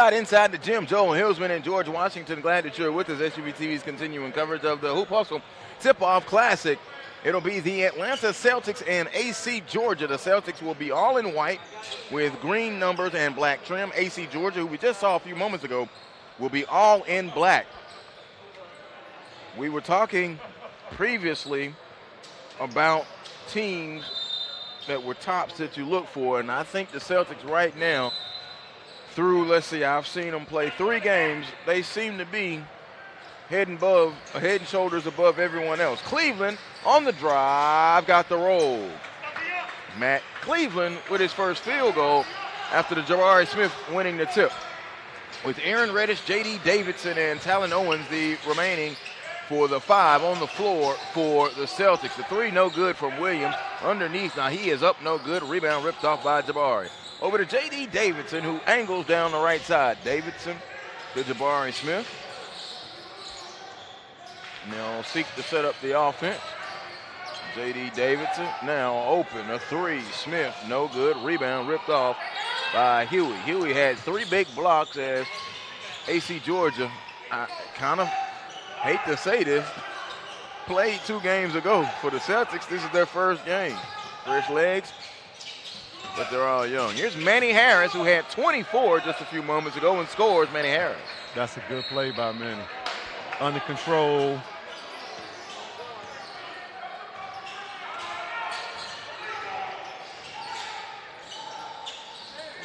Courtside inside the gym, Joel Hillsman and George Washington. Glad that you're with us. SUV TV's continuing coverage of the Hoop Hustle Tip-Off Classic. It'll be the Atlanta Celtics and AC Georgia. The Celtics will be all in white with green numbers and black trim. AC Georgia, who we just saw a few moments ago, will be all in black. We were talking previously about teams that were tops that you look for, and I think the Celtics right now, through, let's see, I've seen them play 3 games, they seem to be head and shoulders above everyone else. Cleveland on the drive, got the roll. Matt Cleveland with his first field goal after the Jabari Smith winning the tip. With Aaron Reddish, J.D. Davidson, and Talon Owens, the remaining for the 5 on the floor for the Celtics. The 3 no good from Williams. Underneath, now he is up no good. Rebound ripped off by Jabari. Over to J.D. Davidson, who angles down the right side. Davidson to Jabari Smith. Now seek to set up the offense. J.D. Davidson now open, a 3. Smith, no good. Rebound ripped off by Huey. Huey had 3 big blocks as AC Georgia, I kind of hate to say this, played 2 games ago. For the Celtics, this is their first game. Fresh legs, but they're all young. Here's Manny Harris, who had 24 just a few moments ago and scores. Manny Harris. That's a good play by Manny. Under control.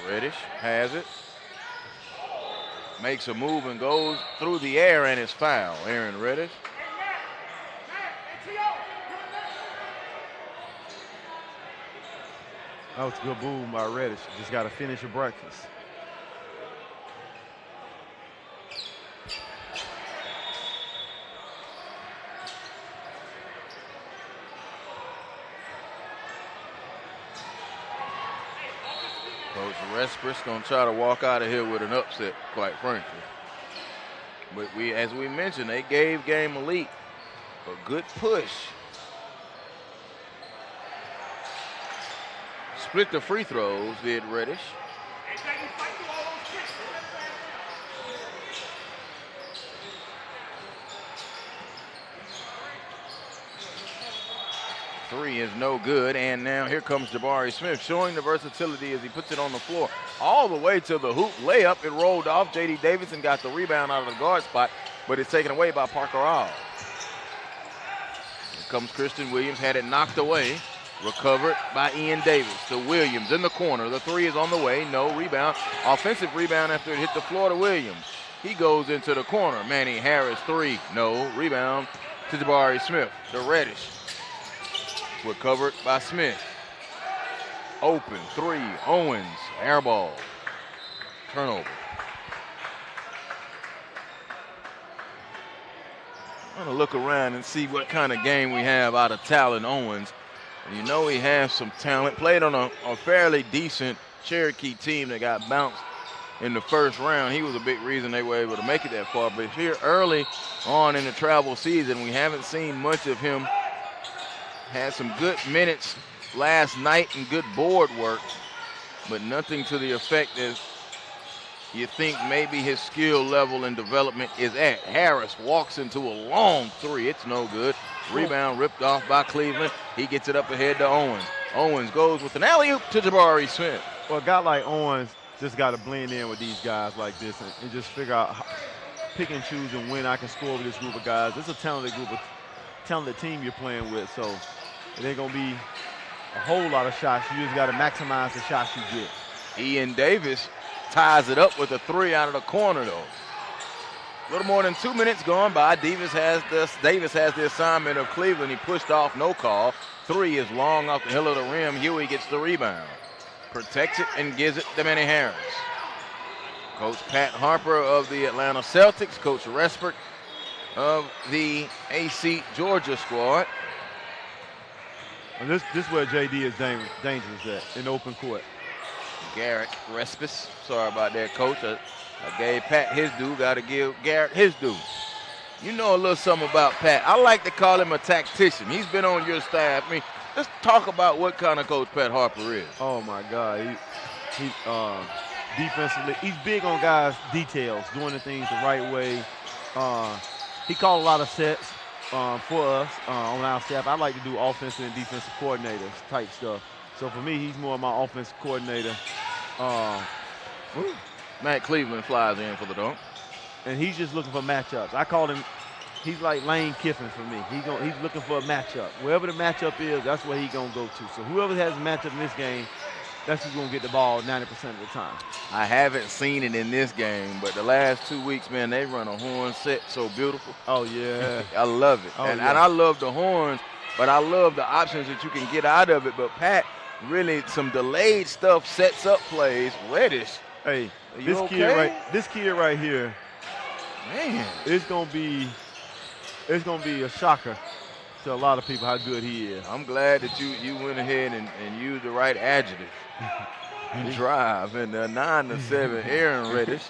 Reddish has it. Makes a move and goes through the air and is fouled. Aaron Reddish. That was a good move by Reddish. Just got to finish your breakfast. Coach Resper's going to try to walk out of here with an upset, quite frankly. But as we mentioned, they gave Game Elite a good push. Split the free throws, did Reddish. Three is no good, and now here comes Jabari Smith, showing the versatility as he puts it on the floor. All the way to the hoop layup, it rolled off. J.D. Davidson got the rebound out of the guard spot, but it's taken away by Parker All. Here comes Christian Williams, had it knocked away. Recovered by Ian Davis to Williams in the corner. The 3 is on the way, no rebound. Offensive rebound after it hit the floor to Williams. He goes into the corner. Manny Harris, 3, no. Rebound to Jabari Smith, to Reddish. Recovered by Smith. Open, 3, Owens, air ball. Turnover. I'm gonna look around and see what kind of game we have out of Talon Owens. You know he has some talent. Played on a fairly decent Cherokee team that got bounced in the first round. He was a big reason they were able to make it that far. But here early on in the travel season, we haven't seen much of him. Had some good minutes last night and good board work, but nothing to the effect that you think maybe his skill level and development is at. Harris walks into a long 3. It's no good. Rebound ripped off by Cleveland. He gets it up ahead to Owens. Owens goes with an alley-oop to Jabari Smith. Well, a guy like Owens just got to blend in with these guys like this and just figure out, pick and choose and when I can score with this group of guys. This is a talented team you're playing with, so it ain't going to be a whole lot of shots. You just got to maximize the shots you get. Ian Davis ties it up with a 3 out of the corner, though. A little more than 2 minutes gone by. Davis has the assignment of Cleveland. He pushed off, no call. 3 is long off the hill of the rim. Huey gets the rebound. Protects it and gives it to Manny Harris. Coach Pat Harper of the Atlanta Celtics. Coach Respert of the AC Georgia squad. And this is where J.D. is dangerous at, in open court. Garrett Respis. Sorry about that, Coach. I gave Pat his due. Got to give Garrett his due. You know a little something about Pat. I like to call him a tactician. He's been on your staff. I mean, let's talk about what kind of coach Pat Harper is. Oh, my God. defensively. He's big on guys' details, doing the things the right way. He called a lot of sets for us on our staff. I like to do offensive and defensive coordinators type stuff. So for me, he's more my offensive coordinator. Matt Cleveland flies in for the dunk. And he's just looking for matchups. I call him, he's like Lane Kiffin for me. He's looking for a matchup. Wherever the matchup is, that's where he's going to go to. So whoever has a matchup in this game, that's who's going to get the ball 90% of the time. I haven't seen it in this game, but the last 2 weeks, man, they run a horn set so beautiful. Oh, yeah. I love it. And I love the horns, but I love the options that you can get out of it. But Pat, really some delayed stuff sets up plays. Reddish. Hey, this kid right here, man, it's gonna be a shocker to a lot of people how good he is. I'm glad that you went ahead and used the right adjective. Drive and 9-7, Aaron Reddish.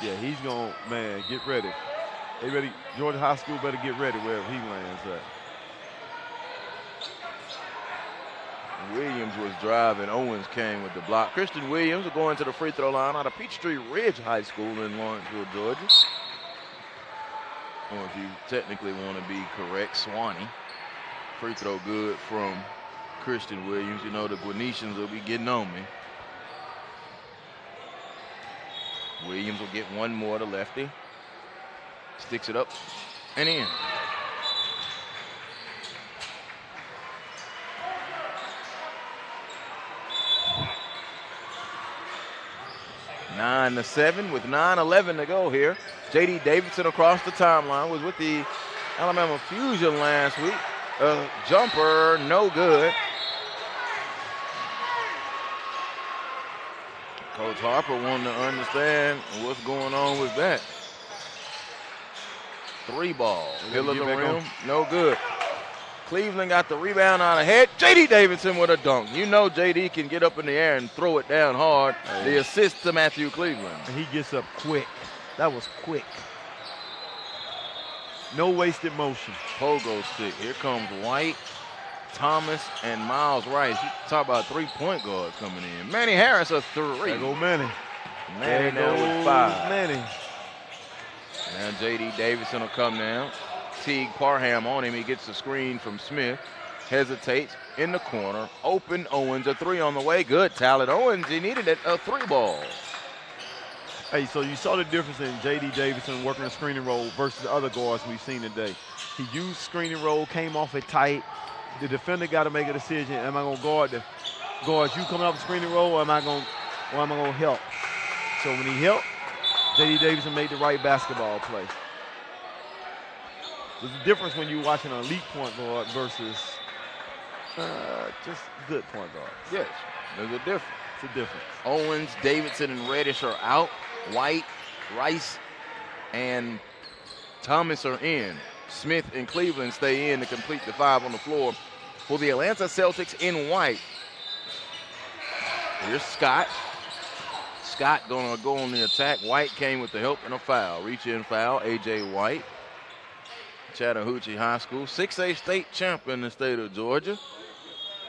Yeah, he's gonna, man, get ready. They ready. Georgia High School better get ready wherever he lands at. Williams was driving. Owens came with the block. Christian Williams going to the free throw line out of Peachtree Ridge High School in Lawrenceville, Georgia. Or if you technically want to be correct, Swanee. Free throw good from Christian Williams. You know the Guanetians will be getting on me. Williams will get one more to lefty. Sticks it up and in. 9-7 with 9:11 to go here. J.D. Davidson across the timeline was with the Alabama Fusion last week. Jumper, no good. Coach Harper wanted to understand what's going on with that. 3 ball, middle of the rim, no good. Cleveland got the rebound out ahead. J.D. Davidson with a dunk. You know J.D. can get up in the air and throw it down hard. The assist to Matthew Cleveland. And he gets up quick. That was quick. No wasted motion. Pogo stick. Here comes White, Thomas, and Miles Rice. You talk about 3-point guards coming in. Manny Harris a 3. There go Manny. Manny now with 5. Manny. Now J.D. Davidson will come down. Teague Parham on him. He gets the screen from Smith. Hesitates in the corner. Open Owens. A 3 on the way. Good talent. Owens, he needed a 3 ball. Hey, so you saw the difference in J.D. Davidson working a screening roll versus the other guards we've seen today. He used screening roll, came off it tight. The defender got to make a decision. Am I going to guard you coming off the screening roll, or am I going to help? So when he helped, J.D. Davidson made the right basketball play. There's a difference when you're watching an elite point guard versus just good point guards. Yes, there's a difference. It's a difference. Owens, Davidson, and Reddish are out. White, Rice, and Thomas are in. Smith and Cleveland stay in to complete the 5 on the floor for the Atlanta Celtics in white. Here's Scott. Scott gonna go on the attack. White came with the help and a foul. Reach in foul, A.J. White. Chattahoochee High School, 6A state champion in the state of Georgia.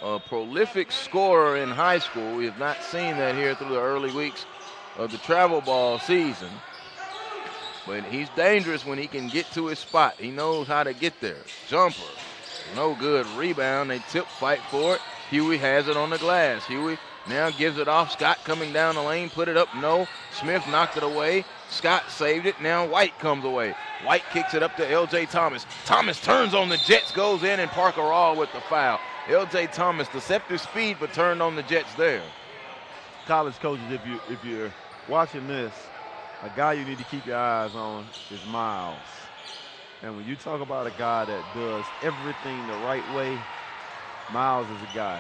A prolific scorer in high school. We have not seen that here through the early weeks of the travel ball season. But he's dangerous when he can get to his spot. He knows how to get there. Jumper, no good. Rebound, they tip, fight for it. Huey has it on the glass. Huey now gives it off. Scott coming down the lane, put it up, no. Smith knocked it away. Scott saved it. Now White comes away. White kicks it up to L.J. Thomas. Thomas turns on the Jets, goes in, and Parker Raw with the foul. L.J. Thomas, deceptive speed, but turned on the Jets there. College coaches, if you're watching this, a guy you need to keep your eyes on is Miles. And when you talk about a guy that does everything the right way, Miles is a guy.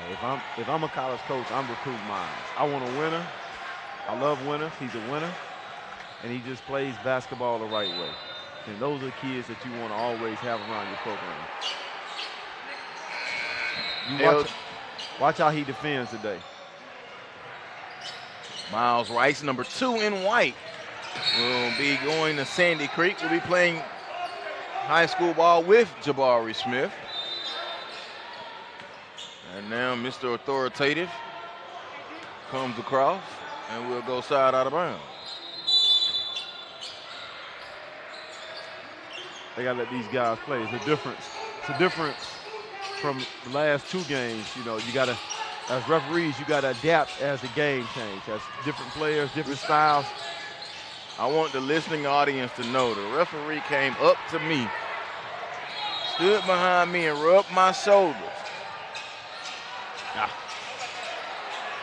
If I'm a college coach, I'm recruiting Miles. I want a winner. I love winners. He's a winner. And he just plays basketball the right way. And those are the kids that you want to always have around your program. You watch how he defends today. Miles Rice, number 2 in white, will be going to Sandy Creek. We'll be playing high school ball with Jabari Smith. And now Mr. Authoritative comes across. And we'll go side out of bounds. They got to let these guys play. It's a difference. It's a difference from the last 2 games. You know, you got to, as referees, you got to adapt as the game changes. As different players, different styles. I want the listening audience to know the referee came up to me, stood behind me, and rubbed my shoulders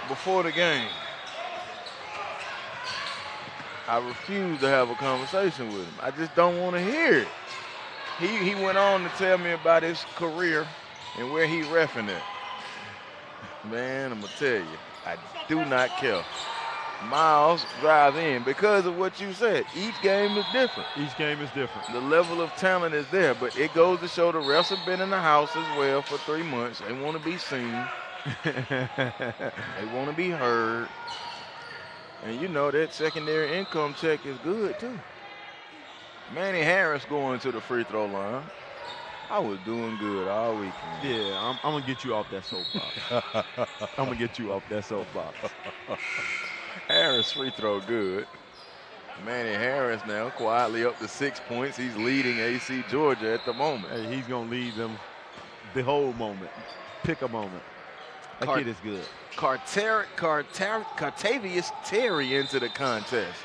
before the game. I refuse to have a conversation with him. I just don't want to hear it. He went on to tell me about his career and where he reffing at. Man, I'm going to tell you, I do not care. Miles drive in because of what you said. Each game is different. Each game is different. The level of talent is there, but it goes to show the refs have been in the house as well for 3 months. They want to be seen. They want to be heard. And you know that secondary income check is good too. Manny Harris going to the free throw line. I was doing good all weekend. Yeah, I'm going to get you off that soapbox. I'm going to get you off that soapbox. Harris free throw good. Manny Harris now quietly up to 6 points. He's leading AC Georgia at the moment. Hey, he's going to lead them the whole moment. Pick a moment. That kid is good. Cartavius Terry into the contest.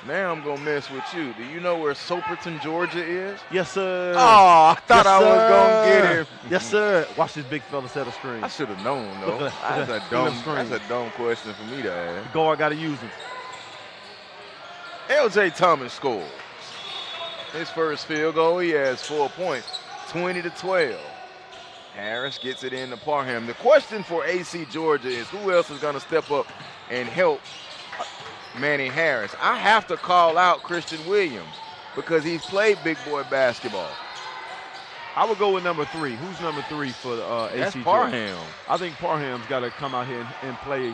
Now I'm going to mess with you. Do you know where Soperton, Georgia is? Yes, sir. Oh, I thought I was going to get him. Yes, sir. Watch this big fella set a screen. I should have known, though. That's a dumb question for me to ask. The guard got to use him. L.J. Thomas scores. His first field goal, he has 4 points, 20-12. Harris gets it into Parham. The question for AC Georgia is who else is going to step up and help Manny Harris? I have to call out Christian Williams because he's played big boy basketball. I would go with number 3. Who's number 3 for AC That's Georgia? Parham. I think Parham's got to come out here and play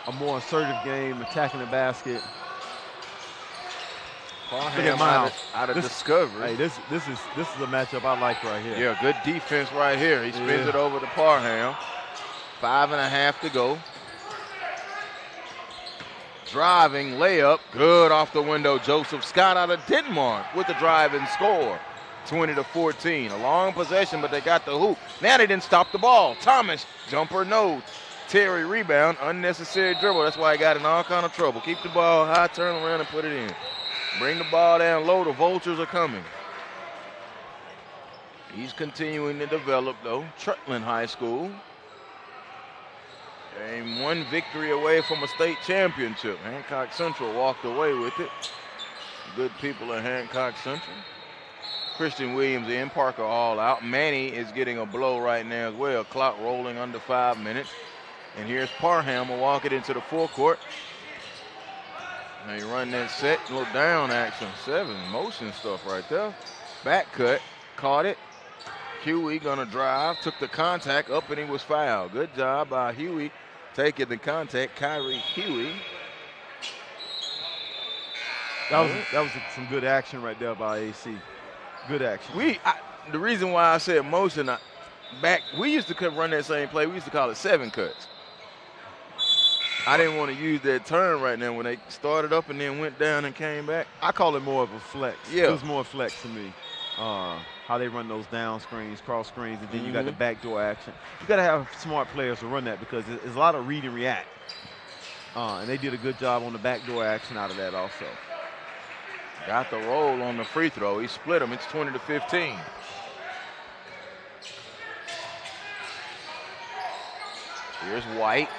a more assertive game, attacking the basket. Parham out of Discovery. Hey, this is a matchup I like right here. Yeah, good defense right here. He spins it over to Parham. 5.5 to go. Driving layup, good off the window. Joseph Scott out of Denmark with the drive and score. 20-14. A long possession, but they got the hoop. Now they didn't stop the ball. Thomas, jumper no. Terry rebound, unnecessary dribble. That's why he got in all kind of trouble. Keep the ball high, turn around and put it in. Bring the ball down low. The Vultures are coming. He's continuing to develop, though. Trutland High School. And 1 victory away from a state championship. Hancock Central walked away with it. Good people at Hancock Central. Christian Williams in, Parker all out. Manny is getting a blow right now as well. Clock rolling under 5 minutes. And here's Parham will walk it into the forecourt. They run that set, little down action. 7 motion stuff right there. Back cut, caught it. Huey gonna drive, took the contact up and he was fouled. Good job by Huey taking the contact. Kyrie Huey. That was some good action right there by AC. Good action. The reason why I said motion, we used to run that same play. We used to call it 7 cuts. I didn't want to use that term right now when they started up and then went down and came back. I call it more of a flex. Yeah. It was more flex to me. How they run those down screens, cross screens, and then you got the backdoor action. You got to have smart players to run that because there's a lot of read and react. And they did a good job on the backdoor action out of that also. Got the roll on the free throw. He split them. It's 20-15. Here's White.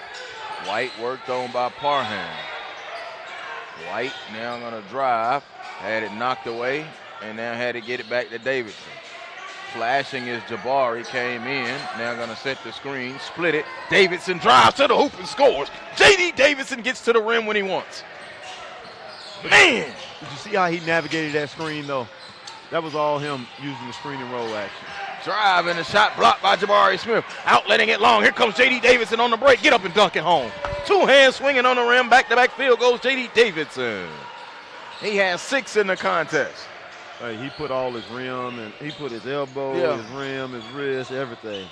White worked on by Parham. White now going to drive. Had it knocked away, and now had to get it back to Davidson. Flashing is Jabari, came in. Now going to set the screen, split it. Davidson drives to the hoop and scores. J.D. Davidson gets to the rim when he wants. Man! Did you see how he navigated that screen, though? That was all him using the screen and roll action. Drive and the shot blocked by Jabari Smith. Outletting it long. Here comes J.D. Davidson on the break. Get up and dunk it home. 2 hands swinging on the rim. Back-to-back field goes J.D. Davidson. He has 6 in the contest. Hey, he put all his rim, and he put his elbow, his rim, his wrist, everything.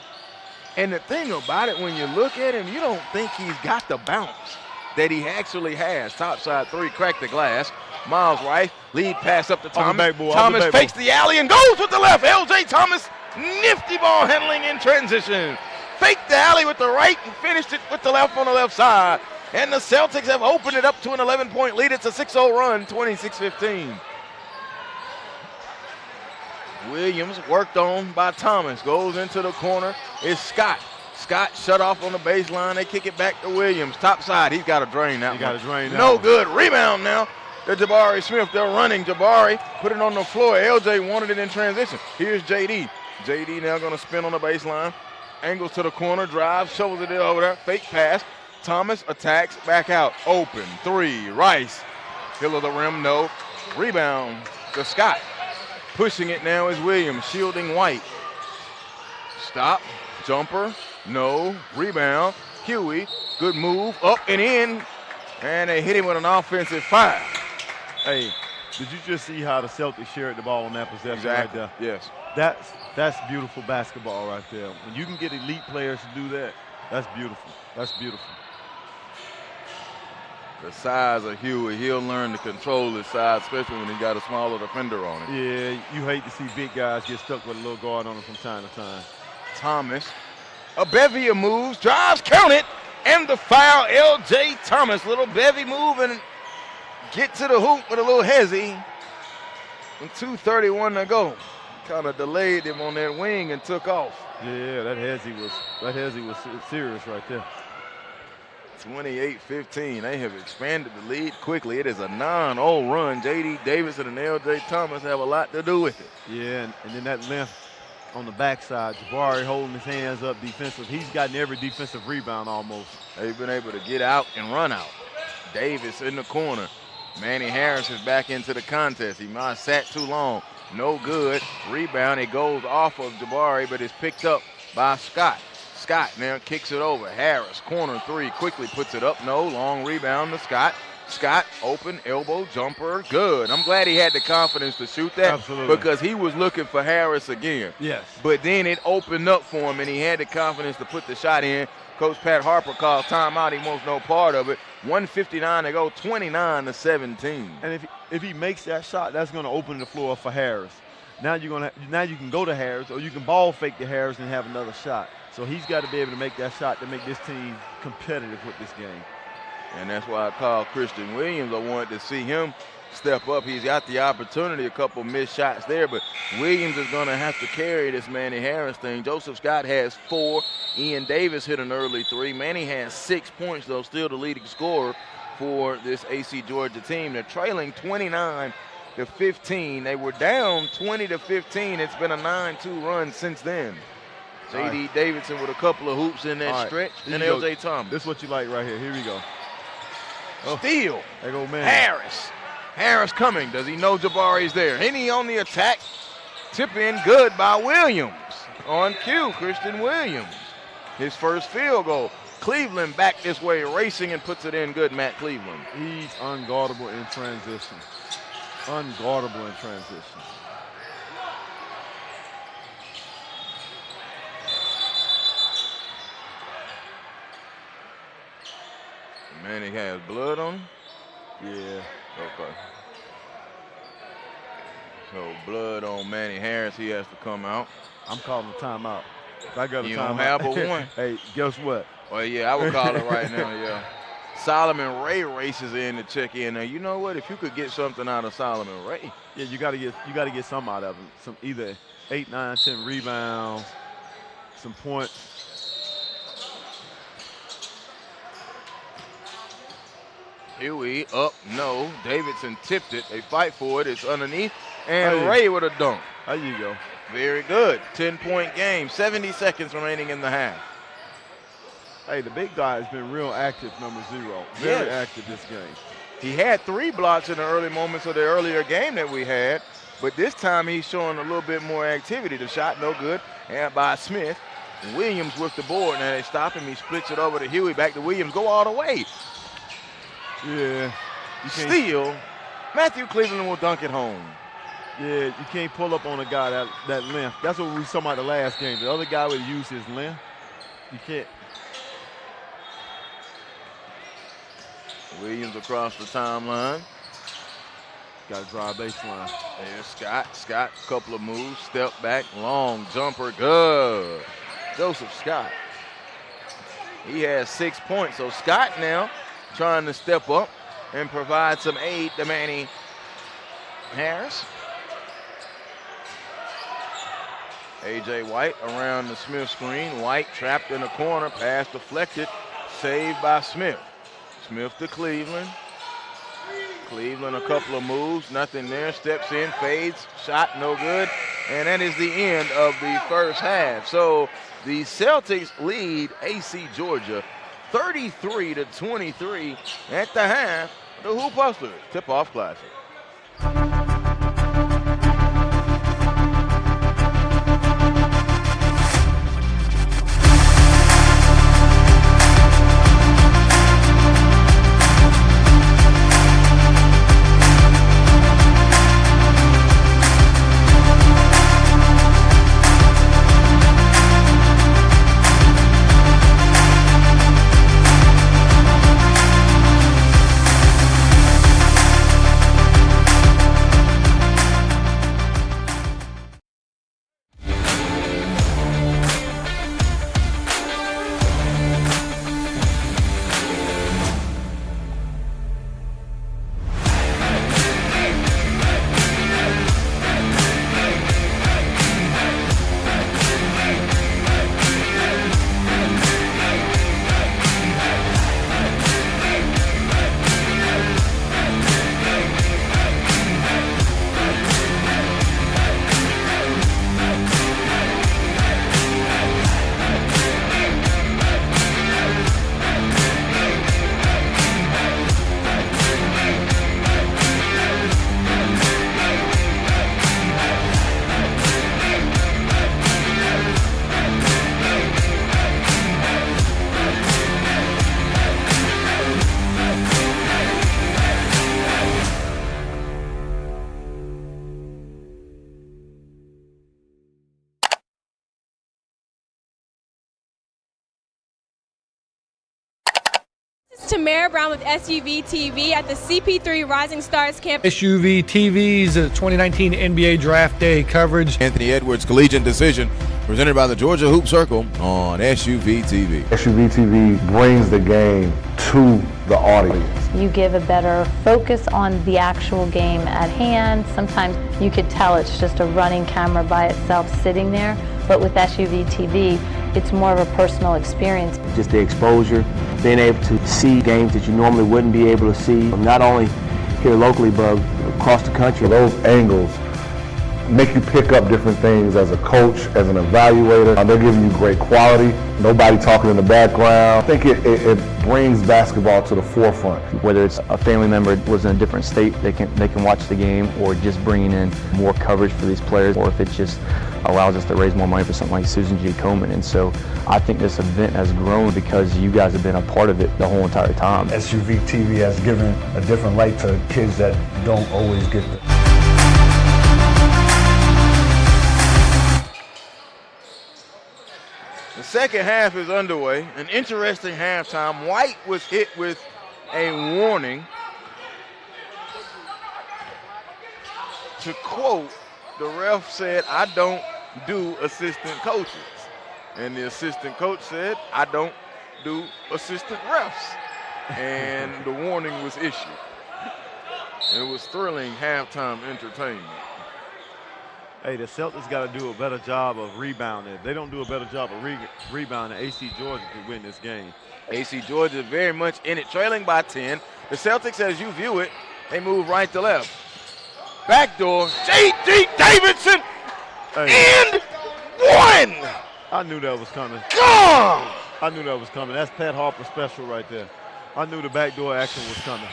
And the thing about it, when you look at him, you don't think he's got the bounce. that he actually has. Top side three, crack the glass. Miles Rice, lead pass up to Thomas. backboard, Thomas fakes the alley and goes with the left. L.J. Thomas, nifty ball handling in transition. Faked the alley with the right and finished it with the left on the left side. And the Celtics have opened it up to an 11-point lead. It's a 6-0 run, 26-15. Williams worked on by Thomas. Goes into the corner. It's Scott. Scott shut off on the baseline. They kick it back to Williams. Top side. He's got to drain that one. Got to drain that No one. good. Rebound now. To Jabari Smith. They're running. Jabari put it on the floor. LJ wanted it in transition. Here's JD. JD now going to spin on the baseline. Angles to the corner. Drives. Shovels it over there. Fake pass. Thomas attacks. Back out. Open. Three. Rice. Hill of the rim. No. Rebound to Scott. Pushing it now is Williams, shielding White. Stop, jumper, no, rebound. Huey, good move, up and in, and they hit him with an offensive foul. Hey, did you just see how the Celtics shared the ball on that possession Exactly. right there? Yes. That's beautiful basketball right there. When you can get elite players to do that, that's beautiful. That's beautiful. The size of Huey, he'll learn to control his size, especially when he got a smaller defender on him. Yeah, you hate to see big guys get stuck with a little guard on them from time to time. Thomas, a bevy of moves, drives, count it, and the foul, L.J. Thomas. Little bevy move and get to the hoop with a little hezzy. And 2:31 to go. Kind of delayed him on that wing and took off. Yeah, that hezzy was serious right there. 28-15. They have expanded the lead quickly. It is a 9-0 run. J.D. Davidson and L.J. Thomas have a lot to do with it. Yeah, and then that length on the backside, Jabari holding his hands up defensive. He's gotten every defensive rebound almost. They've been able to get out and run out. Davis in the corner. Manny Harris is back into the contest. He might have sat too long. No good. Rebound. It goes off of Jabari, but it's picked up by Scott. Scott now kicks it over. Harris, corner three, quickly puts it up. No, long rebound to Scott. Scott, open, elbow, jumper, good. I'm glad he had the confidence to shoot that. Absolutely. Because he was looking for Harris again. Yes. But then it opened up for him, and he had the confidence to put the shot in. Coach Pat Harper called timeout. He wants no part of it. 1:59 to go, 29-17. And if he makes that shot, that's going to open the floor for Harris. Now you can go to Harris, or you can ball fake to Harris and have another shot. So he's got to be able to make that shot to make this team competitive with this game. And that's why I called Christian Williams. I wanted to see him step up. He's got the opportunity, a couple missed shots there, but Williams is going to have to carry this Manny Harris thing. Joseph Scott has 4. Ian Davis hit an early 3. Manny has 6 points, though, still the leading scorer for this AC Georgia team. They're trailing 29-15. They were down 20-15. It's been a 9-2 run since then. J.D. Davidson with a couple of hoops in that stretch, and L.J. Thomas. This is what you like right here. Here we go. Steal. There go man. Harris. Harris coming. Does he know Jabari's there? Any on the attack. Tip in good by Williams. On cue, Christian Williams. His first field goal. Cleveland back this way, racing and puts it in good, Matt Cleveland. He's unguardable in transition. Unguardable in transition. Manny has blood on him? Yeah. Okay. So blood on Manny Harris. He has to come out. I'm calling a timeout. If I got a You timeout. don't have but one. Hey, guess what? Well, yeah, I would call it right now, yeah. Solomon Ray races in to check in. Now, you know what? If you could get something out of Solomon Ray. Yeah, you got to get something out of him. Some either 8, 9, 10 rebounds, some points. Huey up, no. Davidson tipped it. They fight for it. It's underneath. And Ray with a dunk. There you go. Very good. 10-point game. 70 seconds remaining in the half. Hey, the big guy has been real active, number 0. Very active this game. He had 3 blocks in the early moments of the earlier game that we had, but this time he's showing a little bit more activity. The shot no good, and by Smith. Williams with the board. Now they stop him. He splits it over to Huey. Back to Williams. Go all the way. Yeah. Steal. Matthew Cleveland will dunk it home. Yeah, you can't pull up on a guy that length. That's what we saw about the last game. The other guy would use his length. You can't. Williams across the timeline. Got a dry baseline. There's Scott. Scott, couple of moves, step back, long jumper, good. Joseph Scott. He has 6 points. So Scott now trying to step up and provide some aid to Manny Harris. A.J. White around the Smith screen. White trapped in the corner, pass deflected, saved by Smith. Smith to Cleveland. Cleveland a couple of moves, nothing there, steps in, fades, shot no good, and that is the end of the first half. So the Celtics lead AC Georgia 33-23 at the half. The Hoop Hustlers Tip-Off Classic. Tamara Brown with SUV TV at the CP3 Rising Stars Camp. SUV TV's 2019 NBA Draft Day coverage. Anthony Edwards Collegiate Decision presented by the Georgia Hoop Circle on SUV TV. SUV TV brings the game to the audience. You give a better focus on the actual game at hand. Sometimes you could tell it's just a running camera by itself sitting there, but with SUV TV, it's more of a personal experience. Just the exposure, being able to see games that you normally wouldn't be able to see, not only here locally, but across the country. Those angles make you pick up different things as a coach, as an evaluator. They're giving you great quality, nobody talking in the background. I think it brings basketball to the forefront. Whether it's a family member that lives in a different state, they can watch the game, or just bringing in more coverage for these players, or if it just allows us to raise more money for something like Susan G. Komen. And so I think this event has grown because you guys have been a part of it the whole entire time. SUV TV has given a different light to kids that don't always get it. The second half is underway. An interesting halftime. White was hit with a warning. To quote, the ref said, "I don't do assistant coaches." And the assistant coach said, "I don't do assistant refs." And the warning was issued. It was thrilling halftime entertainment. Hey, the Celtics got to do a better job of rebounding. If they don't do a better job of rebounding, AC Georgia could win this game. AC Georgia very much in it, trailing by 10. The Celtics, as you view it, they move right to left. Backdoor, J.D. Davidson, and one! I knew that was coming. God! I knew that was coming. That's Pat Harper special right there. I knew the backdoor action was coming.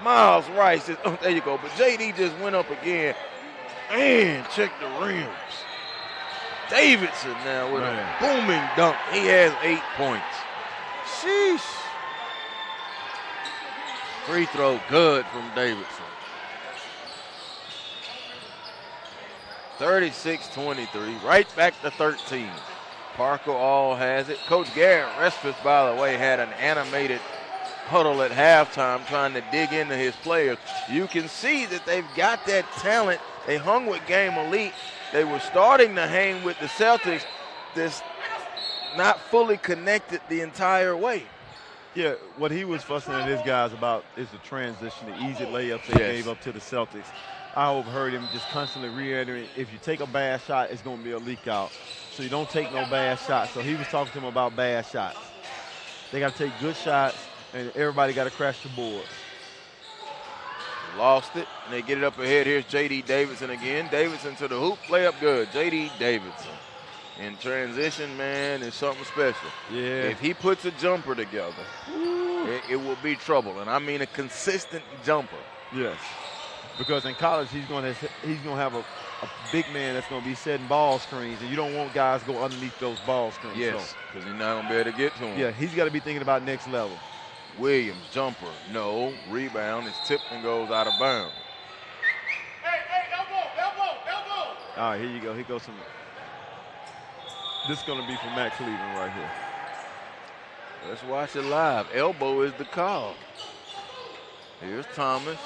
Miles Rice, there you go. But J.D. just went up again and check the rims. Davidson now with a booming dunk. He has 8 points. Sheesh. Free throw good from Davidson. 36-23, right back to 13. Parker all has it. Coach Garrett Respis, by the way, had an animated huddle at halftime trying to dig into his players. You can see that they've got that talent. They hung with Game Elite. They were starting to hang with the Celtics. This not fully connected the entire way. Yeah, what he was fussing at his guys about is the transition, the easy layups they gave up to the Celtics. I overheard him just constantly reiterating, if you take a bad shot, it's going to be a leak out. So you don't take no bad shots. So he was talking to him about bad shots. They got to take good shots, and everybody got to crash the board. Lost it, and they get it up ahead. Here's J.D. Davidson again. Davidson to the hoop, play up good. J.D. Davidson. In transition, man, is something special. Yeah. If he puts a jumper together, it will be trouble, and I mean a consistent jumper. Yes, because in college he's going to have a big man that's going to be setting ball screens, and you don't want guys go underneath those ball screens. Yes, because you're not going to be able to get to him. Yeah, he's got to be thinking about next level. Williams, jumper, no. Rebound is tipped and goes out of bounds. All right, here you go. Here goes some. This is going to be for Matt Cleveland right here. Let's watch it live. Elbow is the call. Here's Thomas.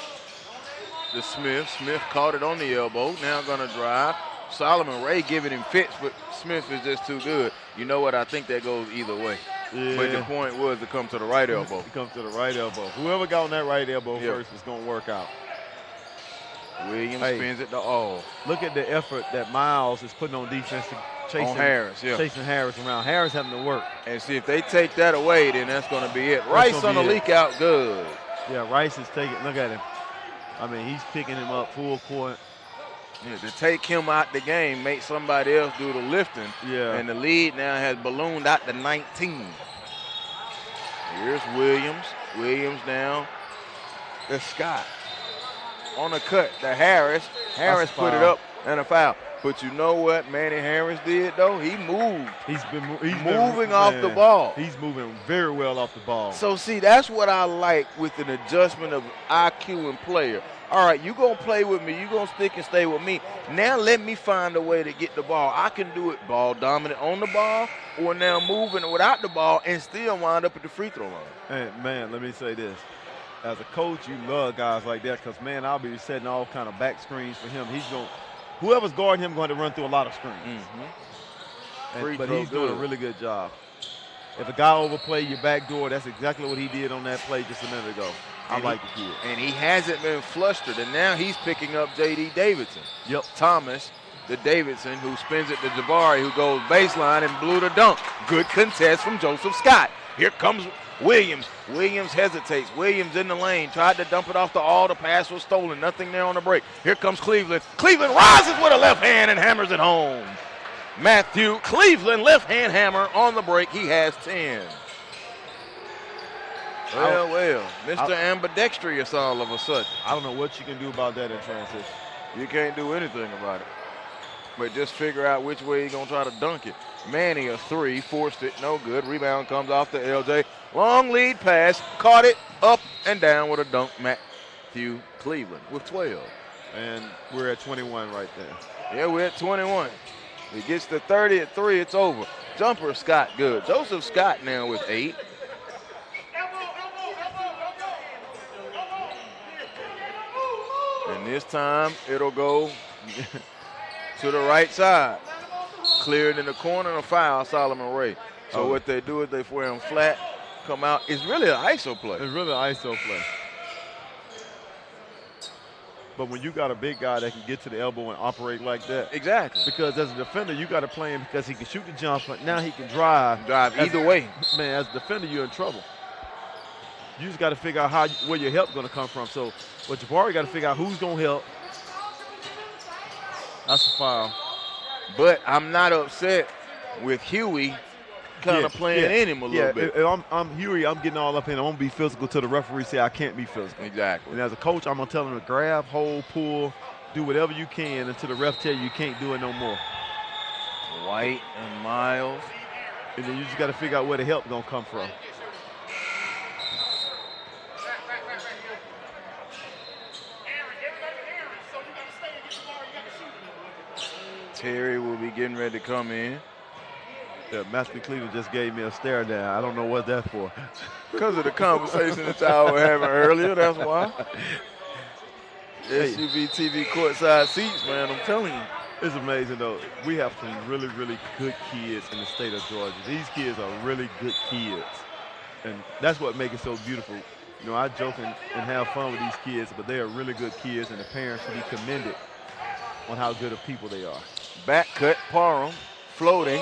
To Smith. Smith caught it on the elbow. Now going to drive. Solomon Ray giving him fits, but Smith is just too good. You know what? I think that goes either way. Yeah. But the point was to come to the right elbow. He comes to the right elbow. Whoever got on that right elbow first is going to work out. Williams spins it to all. Look at the effort that Miles is putting on defense to chasing Harris around. Harris having to work. And see, if they take that away, then that's going to be it. Rice on the leak out good. Yeah, Rice is taking, look at him. I mean, he's picking him up full court. Yeah, to take him out the game, make somebody else do the lifting. Yeah. And the lead now has ballooned out to 19. Here's Williams. Williams now. To Scott. On the cut to Harris. Harris put it up and a foul. But you know what Manny Harris did, though? He moved. He's moving off the ball. He's moving very well off the ball. So, see, that's what I like with an adjustment of IQ and player. All right, you're going to play with me. You're going to stick and stay with me. Now let me find a way to get the ball. I can do it ball dominant on the ball or now moving without the ball and still wind up at the free throw line. And, man, let me say this. As a coach, you love guys like that because, man, I'll be setting all kind of back screens for him. Whoever's guarding him going to run through a lot of screens. But he's doing a really good job. If a guy overplay your back door, that's exactly what he did on that play just a minute ago. I like the kid. And he hasn't been flustered, and now he's picking up J.D. Davidson. Yep. Thomas to Davidson, who spins it to Jabari, who goes baseline and blew the dunk. Good contest from Joseph Scott. Here comes Williams. Williams hesitates. Williams in the lane. Tried to dump it off to All. The pass was stolen. Nothing there on the break. Here comes Cleveland. Cleveland rises with a left hand and hammers it home. Matthew Cleveland, left hand hammer on the break. He has 10. Well, Mr. Ambidextrous all of a sudden. I don't know what you can do about that in transition. You can't do anything about it. But just figure out which way you're going to try to dunk it. Manny, a three, forced it, no good. Rebound comes off to LJ. Long lead pass, caught it, up and down with a dunk. Matthew Cleveland with 12. And we're at 21 right there. Yeah, we're at 21. He gets to 30 at 3, it's over. Jumper, Scott, good. Joseph Scott now with 8. And this time, it'll go to the right side. Cleared in the corner, a foul, Solomon Ray. So what they do is they wear him flat, come out. It's really an ISO play. It's really an ISO play. But when you got a big guy that can get to the elbow and operate like that. Exactly. Because as a defender, you got to play him because he can shoot the jumper. Now he can drive. Drive either way. Man, as a defender, you're in trouble. You just got to figure out where your help's going to come from. So, but Jabari got to figure out who's going to help. That's a foul. But I'm not upset with Huey kind of playing in him a little bit. If I'm Huey, I'm getting all up in. I'm going to be physical till the referee say I can't be physical. Exactly. And as a coach, I'm going to tell him to grab, hold, pull, do whatever you can until the ref tell you can't do it no more. White and Miles. And then you just got to figure out where the help going to come from. Terry will be getting ready to come in. Yeah, Master Cleveland just gave me a stare down. I don't know what that's for. Because of the conversation that y'all were having earlier, that's why. Hey. SUV TV courtside seats, man, I'm telling you. It's amazing, though. We have some really, really good kids in the state of Georgia. These kids are really good kids, and that's what makes it so beautiful. You know, I joke and have fun with these kids, but they are really good kids, and the parents should be commended on how good of people they are. Back cut, Parham, floating,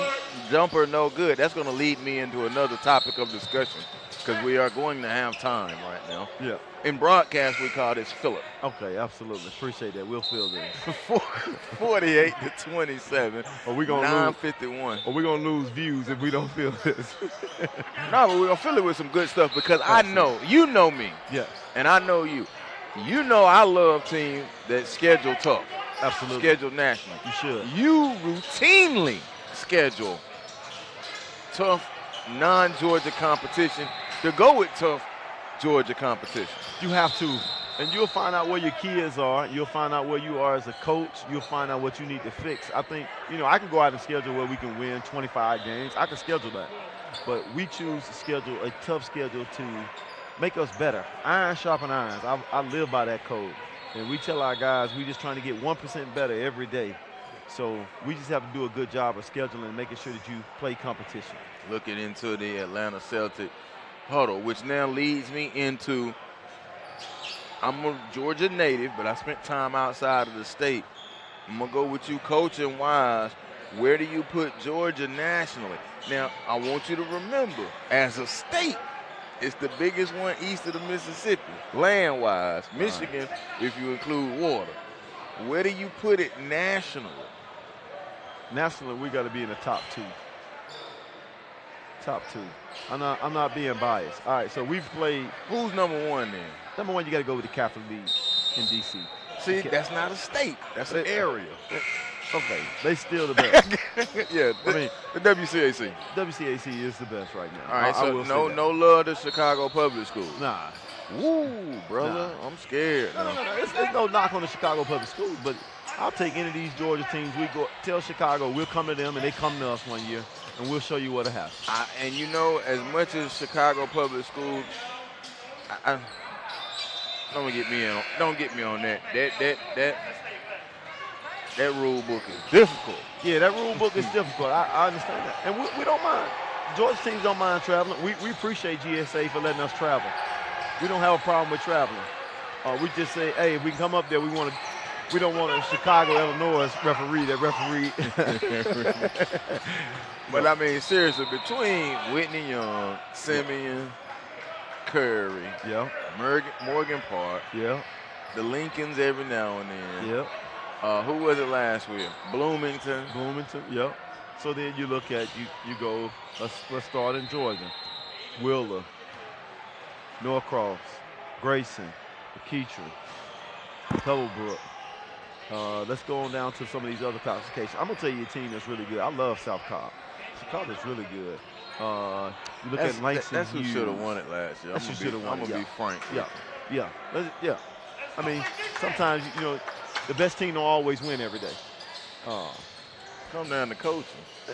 jumper no good. That's going to lead me into another topic of discussion because we are going to have time right now. Yeah. In broadcast, we call this Phillip. Okay, absolutely. Appreciate that. We'll fill this. 48-27. Are we gonna 9:51. Or we're going to lose views if we don't fill this. No, but we're going to fill it with some good stuff because I know, you know me. Yes. And I know you. You know I love teams that schedule tough. Absolutely. Schedule national. You should. You routinely schedule tough non-Georgia competition to go with tough Georgia competition. You have to. And you'll find out where your kids are. You'll find out where you are as a coach. You'll find out what you need to fix. I think, you know, I can go out and schedule where we can win 25 games. I can schedule that. But we choose to schedule a tough schedule to make us better. Iron sharpen irons. I live by that code. And we tell our guys we just trying to get 1% better every day. So we just have to do a good job of scheduling and making sure that you play competition. Looking into the Atlanta Celtics huddle, which now leads me into, I'm a Georgia native, but I spent time outside of the state. I'm going to go with you, coaching wise. Where do you put Georgia nationally? Now, I want you to remember, as a state, it's the biggest one east of the Mississippi, land-wise. Michigan, if you include water. Where do you put it nationally? Nationally, we got to be in the top two. Top two. I'm not being biased. All right, so we've played. Who's number one then? Number one, you got to go with the Catholic League in D.C. See, that's not a state. That's an area. Okay, they still the best. Yeah, I mean, the WCAC. WCAC is the best right now. All right, so no love to Chicago public schools. Nah. Woo, brother, Nah. I'm scared. No. There's no knock on the Chicago public schools, but I'll take any of these Georgia teams. We go tell Chicago we'll come to them, and they come to us one year, and we'll show you what happens. And you know, as much as Chicago public schools, don't get me on that. That rule book is difficult. Yeah, that rule book is difficult. I understand that, and we don't mind. Georgia teams don't mind traveling. We appreciate GSA for letting us travel. We don't have a problem with traveling. We just say, hey, if we can come up there, we don't want a Chicago, Illinois referee that referee. But I mean, seriously, between Whitney Young, Simeon, Curry, yeah, Morgan Park, yeah, the Lincolns every now and then. yeah. Who was it last week? Bloomington, yeah. So then you look at, you go, let's start in Georgia. Wheeler, Norcross, Grayson, McKeitry, Pebblebrook. Let's go on down to some of these other classifications. I'm going to tell you a team that's really good. I love South Cobb. South Cobb is really good. You look at Langston That's who Hughes. should have won it last year. That's who should have won it. I'm going to be frank. Yeah. I mean, sometimes, you know, the best team don't always win every day. Come down to coaching.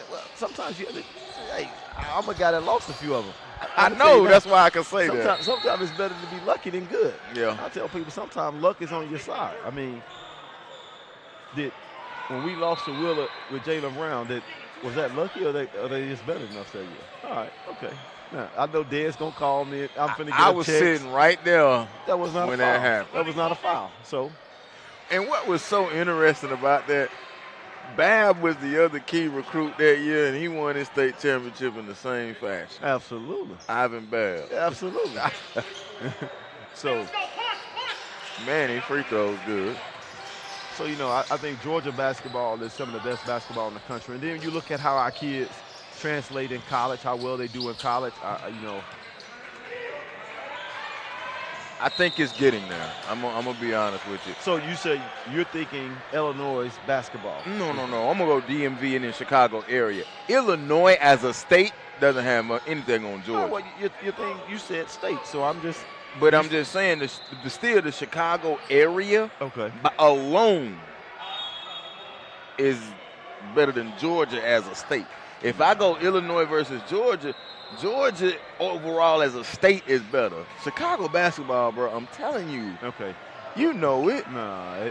Well, sometimes hey, I'm a guy that lost a few of them. I know, that's why I can say that. Sometimes it's better to be lucky than good. Yeah. I tell people sometimes luck is on your side. I mean, when we lost to Wheeler with Jaylen Brown, was that lucky or are they just better than us that year? All right, okay. Now, I know Dad's going to call me. I'm finna get I a was text. sitting right there That was not when a foul. that happened. That was not a foul. So, and what was so interesting about that, Bab was the other key recruit that year, and he won his state championship in the same fashion. absolutely. Ivan Bab. Absolutely. So, Man, his free throws good. So, you know, I think Georgia basketball is some of the best basketball in the country. And then you look at how our kids translate in college, how well they do in college. You know, I think it's getting there. I'm gonna be honest with you. so you say you're thinking Illinois basketball. No. I'm gonna go DMV and in Chicago area. Illinois as a state doesn't have anything on Oh, Georgia. well, you said state, so I'm just. But I'm just saying, still the Chicago area Okay. alone is better than Georgia as a state. If I go Illinois versus Georgia, Georgia overall as a state is better. Chicago basketball, bro, I'm telling you. Okay. You know it. Nah,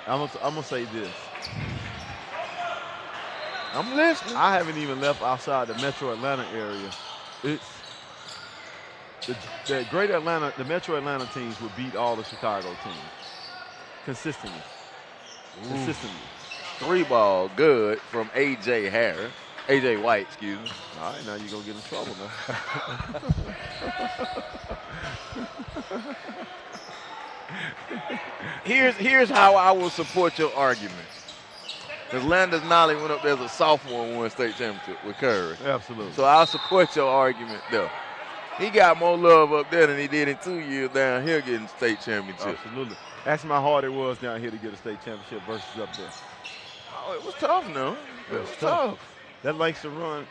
I'm gonna say this. I'm listening. I haven't even left outside the Metro Atlanta area. It's the Greater Atlanta, the Metro Atlanta teams would beat all the Chicago teams consistently. Consistently. 3 ball good from A.J. Harris. A.J. White, excuse me. All right, now you're going to get in trouble now. Here's how I will support your argument. Because Landis Nolly went up there as a sophomore and won a state championship with Curry. Absolutely. So I'll support your argument there. He got more love up there than he did in 2 years down here getting state championship. Absolutely. That's how hard it was down here to get a state championship versus up there. Oh, it was tough, no? It was tough. That Langston run,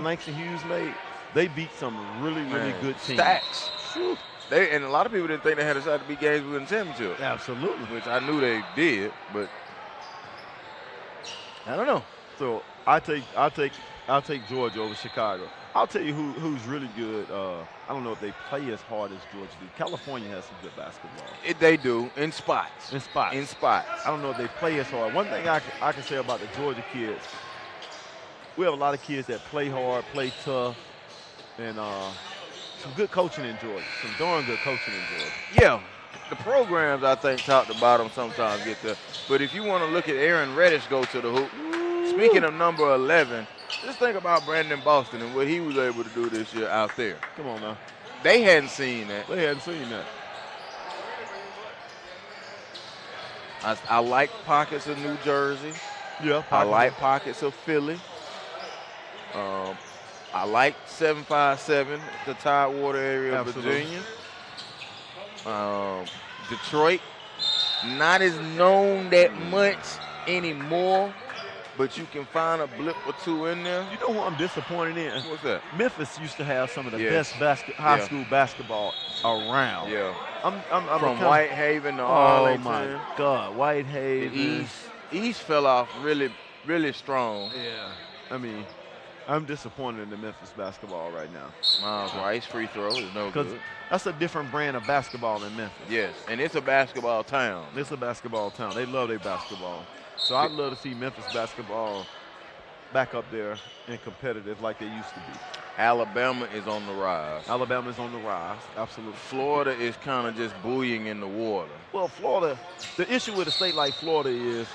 Langston Hughes made, they beat some really good teams. Stacks. And a lot of people didn't think they had a shot to beat games within the championship. Absolutely. Which I knew they did, but I don't know. So I'll take Georgia over Chicago. I'll tell you who's really good. I don't know if they play as hard as Georgia do. California has some good basketball. They do, in spots. In spots. I don't know if they play as hard. One thing I can say about the Georgia kids, we have a lot of kids that play hard, play tough, and some good coaching in Georgia. Some darn good coaching in Georgia. Yeah. The programs, I think, top to bottom sometimes get there. But if you want to look at Aaron Reddish go to the hoop, speaking of number 11, just think about Brandon Boston and what he was able to do this year out there. Come on now. They hadn't seen that. I like pockets of New Jersey. Yeah. I like pockets of Philly. I like 757, the Tidewater area of Virginia. Detroit, not as known that much anymore, but you can find a blip or two in there. You know what I'm disappointed in? What's that? Memphis used to have some of the best high school basketball around. Yeah. I'm from Whitehaven to Arlington. Oh my God, Whitehaven. East fell off really, really strong. Yeah. I mean, I'm disappointed in the Memphis basketball right now. Miles Rice free throw is no good. That's a different brand of basketball in Memphis. Yes, and it's a basketball town. It's a basketball town. They love their basketball. So I'd love to see Memphis basketball back up there and competitive like they used to be. Alabama is on the rise. Alabama's on the rise, absolutely. Florida is kind of just buoying in the water. Well, Florida, the issue with a state like Florida is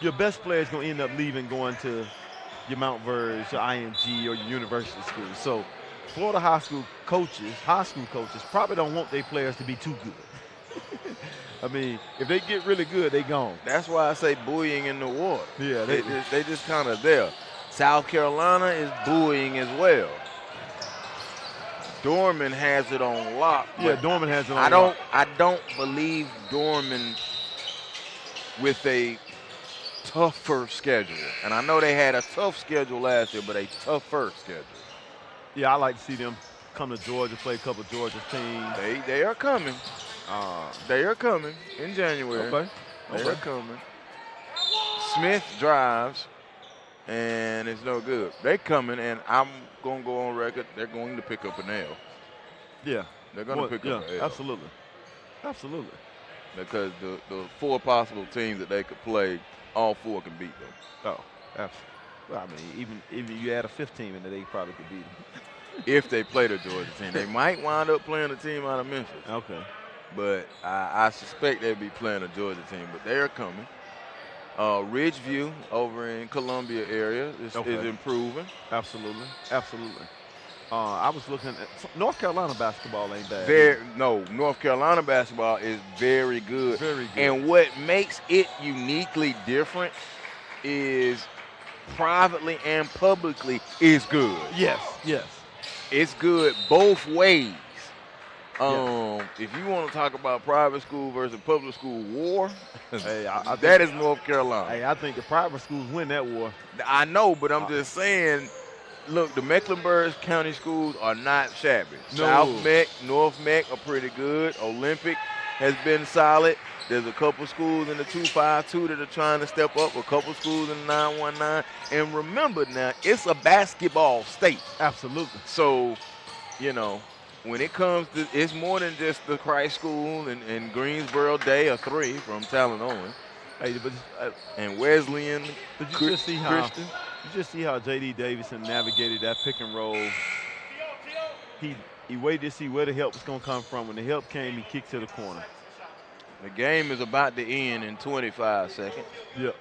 your best player is going to end up leaving, going to your Mount Verge, your IMG, or your university school. So Florida high school coaches probably don't want their players to be too good. I mean, if they get really good, they gone. That's why I say buoying in the water. Yeah, they just kind of there. South Carolina is buoying as well. Dorman has it on lock. Yeah, Dorman has it on lock. I don't believe Dorman with a tougher schedule. And I know they had a tough schedule last year, but a tougher schedule. Yeah, I like to see them come to Georgia, play a couple of Georgia teams. They are coming. They are coming in January. Okay. They are coming. Smith drives, and it's no good. They're coming, and I'm going to go on record. They're going to pick up an L. Yeah. They're going to pick up an L. Absolutely. Absolutely. Because the 4 possible teams that they could play, all 4 can beat them. Oh, absolutely. Well, I mean, even you add a 5th team in there, they probably could beat them. If they play the Georgia team. They might wind up playing a team out of Memphis. Okay. But I suspect they'll be playing a Georgia team. But they're coming. Ridgeview over in Columbia area is improving. Absolutely. Absolutely. I was looking at North Carolina basketball ain't bad. North Carolina basketball is very good. Very good. And what makes it uniquely different is privately and publicly is good. Yes. It's good both ways. If you want to talk about private school versus public school war, that is North Carolina. Hey, I think the private schools win that war. I know, but I'm just saying, look, the Mecklenburg County schools are not shabby. No. South Meck, North Meck are pretty good. Olympic has been solid. There's a couple schools in the 252 that are trying to step up, a couple schools in the 919. And remember now, it's a basketball state. Absolutely. So, when it comes to, it's more than just the Christ School and Greensboro Day or 3 from Talanoa. Hey, but And Wesleyan you just see how Christian. you just see how J.D. Davison navigated that pick and roll. He waited to see where the help was going to come from. When the help came, he kicked to the corner. The game is about to end in 25 seconds. Yep.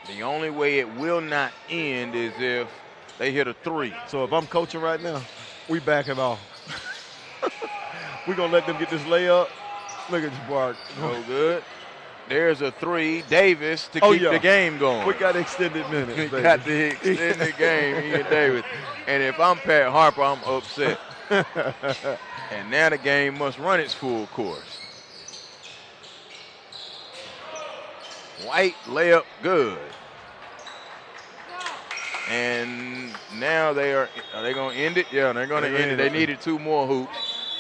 The only way it will not end is if they hit a 3. So if I'm coaching right now, we backing off. We're going to let them get this layup. Look at Jabbar. No good. There's a 3. Davis to keep the game going. We got extended minutes, We baby. got the extended game, Ian Davis. And if I'm Pat Harper, I'm upset. And now the game must run its full course. White layup good. And now are they going to end it? Yeah, they're going to end it. They needed 2 more hoops.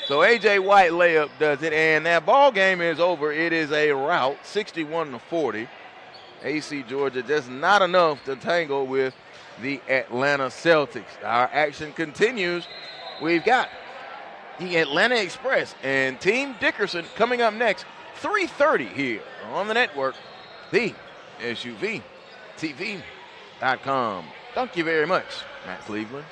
So A.J. White layup does it, and that ball game is over. It is a rout, 61-40. AC Georgia just not enough to tangle with the Atlanta Celtics. Our action continues. We've got the Atlanta Express and Team Dickerson coming up next, 3:30 here on the network, the SUVTV.com. Thank you very much, Matt Cleveland.